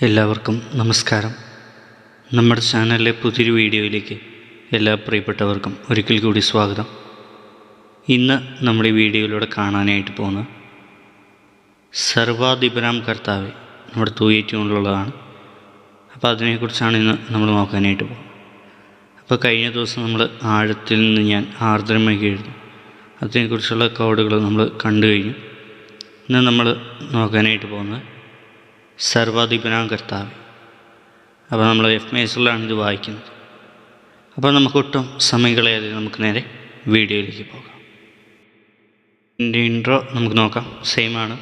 എല്ലാവർക്കും നമസ്കാരം. നമ്മുടെ ചാനലിലെ പുതിയൊരു വീഡിയോയിലേക്ക് എല്ലാ പ്രിയപ്പെട്ടവർക്കും ഒരിക്കൽ കൂടി സ്വാഗതം. ഇന്ന് നമ്മൾ ഈ വീഡിയോയിലൂടെ കാണാനായിട്ട് പോകുന്നത് സർവാധിപനാം കർത്താവേ, നമ്മുടെ തൂയേറ്റുകൊണ്ടുള്ളതാണ്. അപ്പോൾ അതിനെക്കുറിച്ചാണ് ഇന്ന് നമ്മൾ നോക്കാനായിട്ട് പോകുന്നത്. അപ്പോൾ കഴിഞ്ഞ ദിവസം നമ്മൾ ആഴത്തിൽ നിന്ന് ഞാൻ ആർദ്രമായി എഴുതും, അതിനെക്കുറിച്ചുള്ള കോഡുകൾ നമ്മൾ കണ്ടു കഴിഞ്ഞു. ഇന്ന് നമ്മൾ നോക്കാനായിട്ട് പോകുന്നത് സർവാധിപനാം കർത്താവേ. അപ്പോൾ നമ്മൾ എഫ് മേജറിലാണ് ഇത് വായിക്കുന്നത്. അപ്പോൾ നമുക്കൊട്ടും സമയം കളയാതെ നമുക്ക് നേരെ വീഡിയോയിലേക്ക് പോകാം. ഇതിൻ്റെ ഇൻട്രോ നമുക്ക് നോക്കാം. സെയിമാണ്.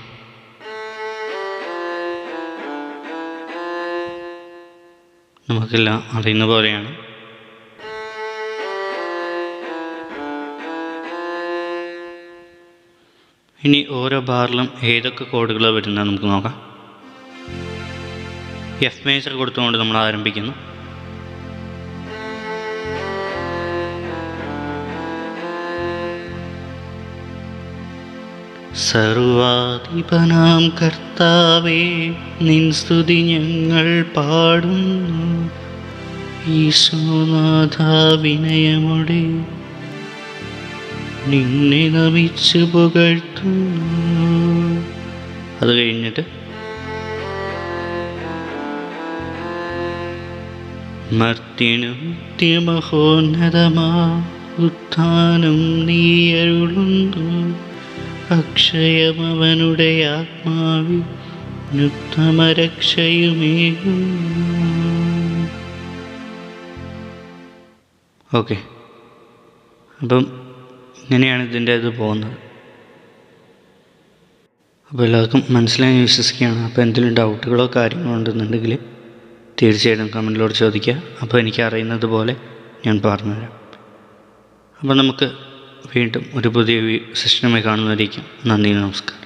നമുക്കെല്ലാം അറിയുന്ന പോലെയാണ്. ഇനി ഓരോ ബാറിലും ഏതൊക്കെ കോഡുകളാണ് വരുന്നത് നമുക്ക് നോക്കാം. എഫ് മേജർ കൊടുത്തുകൊണ്ട് നമ്മൾ ആരംഭിക്കുന്നു. സർവാധിപനാം കർത്താവേ, നിൻ സ്തുതി ഞങ്ങൾ പാടുന്നു. ഈശോനാഥ വിനയമോടെ നിന്നെ നമിച്ചു പുകഴ്ത്തുന്നു. അത് കഴിഞ്ഞിട്ട് മർത്യനും നിത്യമഹോന്നതമാ ഉത്ഥാനം നീ അരുളുന്നു. അക്ഷയമവനുടെ ആത്മാവിൽ ഉത്തമരക്ഷയുമേകുന്നു. ഓക്കെ, അപ്പം ഇങ്ങനെയാണ് ഇതിൻ്റെ ഇത് പോകുന്നത്. അപ്പോൾ എല്ലാവർക്കും മനസ്സിലായി വിശ്വസിക്കുകയാണ്. അപ്പോൾ എന്തെങ്കിലും ഡൗട്ടുകളോ കാര്യങ്ങളോ ഉണ്ടെന്നുണ്ടെങ്കിൽ തീർച്ചയായിട്ടും കമൻറ്റിലൂടെ ചോദിക്കുക. അപ്പോൾ എനിക്ക് അറിയുന്നത് പോലെ ഞാൻ പറഞ്ഞുതരാം. അപ്പോൾ നമുക്ക് വീണ്ടും ഒരു പുതിയ സെഷനുമായി കാണുന്നതായിരിക്കും. നന്ദി, നമസ്കാരം.